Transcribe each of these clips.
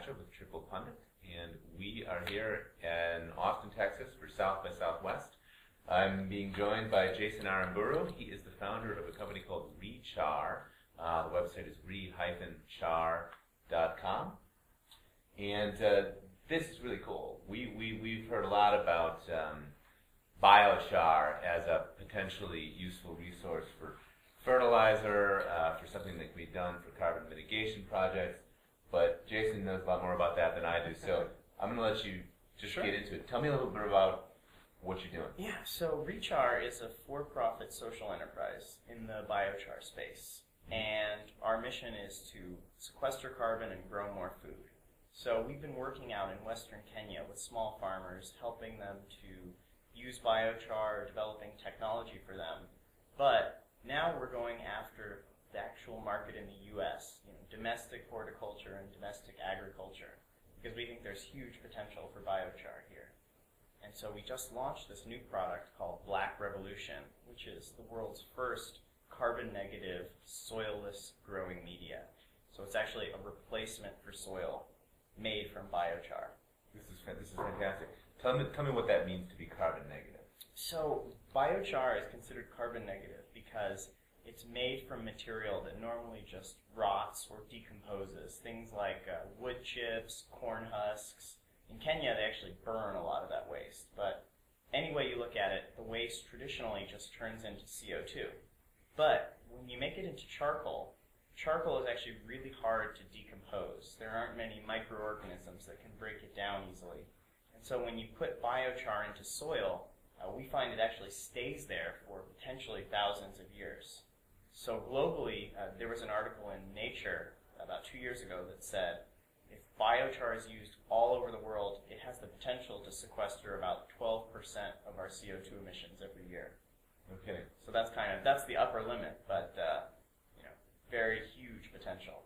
Aster with TriplePundit, and we are here in Austin, Texas for South by Southwest. I'm being joined by Jason Aramburu. He is the founder of a company called re-char. The website is re-char.com. And this is really cool. We've heard a lot about biochar as a potentially useful resource for fertilizer, for something that can be done for carbon mitigation projects. But Jason knows a lot more about that than I do, so I'm going to let you just get into it. Tell me a little bit about what you're doing. Yeah, so re-char is a for-profit social enterprise in the biochar space. And our mission is to sequester carbon and grow more food. So we've been working out in Western Kenya with small farmers, helping them to use biochar, developing technology for them. But now we're going after the actual market in the U.S., domestic horticulture and domestic agriculture, because we think there's huge potential for biochar here. And so we just launched this new product called Black Revolution, which is the world's first carbon-negative, soilless growing media. So it's actually a replacement for soil made from biochar. This is fantastic. Tell me what that means to be carbon negative. So biochar is considered carbon negative because it's made from material that normally just rots or decomposes, things like wood chips, corn husks. In Kenya, they actually burn a lot of that waste. But any way you look at it, the waste traditionally just turns into CO2. But when you make it into charcoal, charcoal is actually really hard to decompose. There aren't many microorganisms that can break it down easily. And so when you put biochar into soil, we find it actually stays there for potentially thousands of years. So globally, there was an article in Nature about 2 years ago that said if biochar is used all over the world, it has the potential to sequester about 12% of our CO2 emissions every year. Okay. So that's the upper limit, but very huge potential.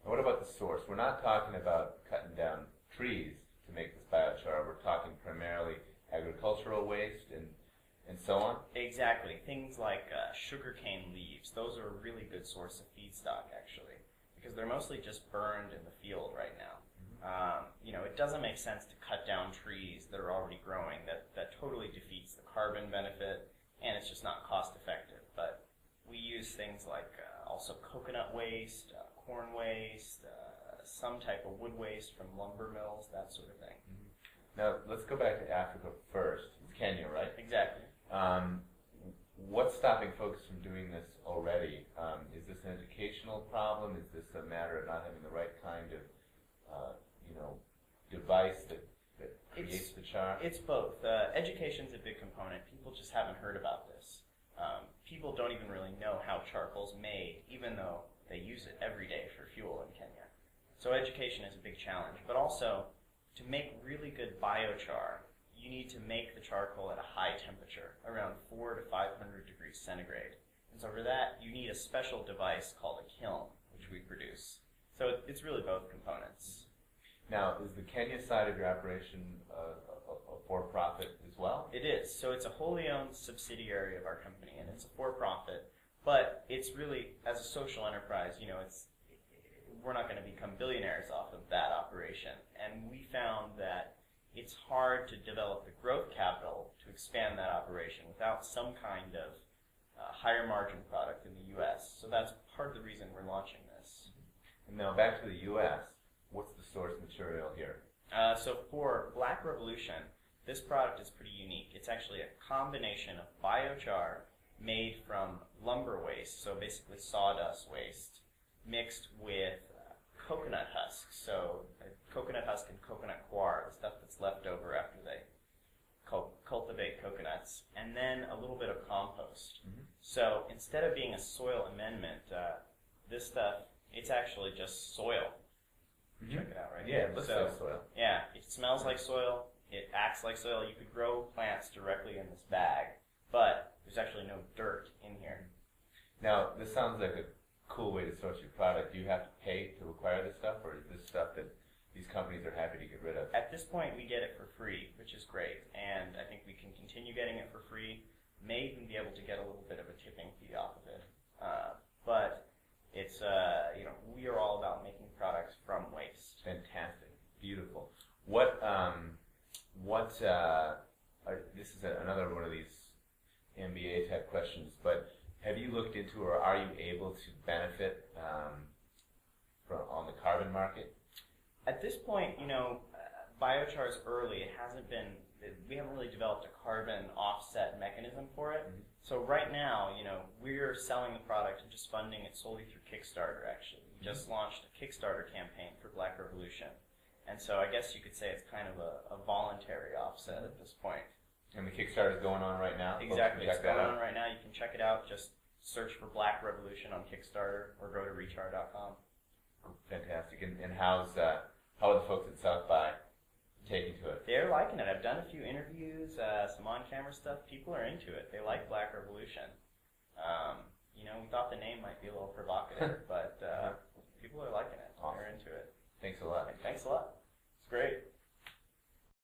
Now what about the source? We're not talking about cutting down trees to make this biochar. We're talking primarily agricultural waste and so on? Exactly. Things like sugarcane leaves. Those are a really good source of feedstock, actually, because they're mostly just burned in the field right now. It doesn't make sense to cut down trees that are already growing. That totally defeats the carbon benefit, and it's just not cost effective. But we use things like also coconut waste, corn waste, some type of wood waste from lumber mills, that sort of thing. Now, let's go back to Africa first. It's Kenya, right? Exactly. What's stopping folks from doing this already? Is this an educational problem? Is this a matter of not having the right kind of, device that creates the char? It's both. Education's a big component. People just haven't heard about this. People don't even really know how charcoal's made, even though they use it every day for fuel in Kenya. So education is a big challenge. But also, to make really good biochar, you need to make the charcoal at a high temperature, around 400 to 500 degrees centigrade. And so for that, you need a special device called a kiln, which we produce. So it's really both components. Now, is the Kenya side of your operation a for-profit as well? It is. So it's a wholly owned subsidiary of our company, and it's a for-profit. But it's really, as a social enterprise, we're not going to become billionaires off of that operation. And we found that it's hard to develop the growth capital to expand that operation without some kind of higher margin product in the U.S. So that's part of the reason we're launching this. And now back to the U.S. What's the source material here? So for Black Revolution, this product is pretty unique. It's actually a combination of biochar made from lumber waste, so basically sawdust waste, mixed with coconut husks, so coconut husk and coconut coir, the stuff that's left over after they cultivate coconuts, and then a little bit of compost. So instead of being a soil amendment, this stuff, it's actually just soil. Check it out, right? Yeah, it looks like soil. Yeah, it smells like soil, it acts like soil. You could grow plants directly in this bag, but there's actually no dirt in here. Now, this sounds like a cool way to source your product. Do you have to pay to acquire this stuff, or is this stuff that these companies are happy to get rid of? At this point, we get it for free, which is great, and I think we can continue getting it for free. May even be able to get a little bit of a tipping fee off of it. But it's we are all about making products from waste. Fantastic. looked into, or are you able to benefit from on the carbon market? At this point, biochar is early. It hasn't been. We haven't really developed a carbon offset mechanism for it. Mm-hmm. So right now, we're selling the product and just funding it solely through Kickstarter. Actually, we just launched a Kickstarter campaign for Black Revolution, and so I guess you could say it's kind of a voluntary offset at this point. And the Kickstarter is going on right now. Exactly, it's going on right now. You can check it out. Just search for Black Revolution on Kickstarter or go to re-char.com. Fantastic. And how are the folks at South by taking to it? They're liking it. I've done a few interviews, some on-camera stuff. People are into it. They like Black Revolution. We thought the name might be a little provocative, but people are liking it. Awesome. They're into it. Thanks a lot. Thanks a lot. It's great.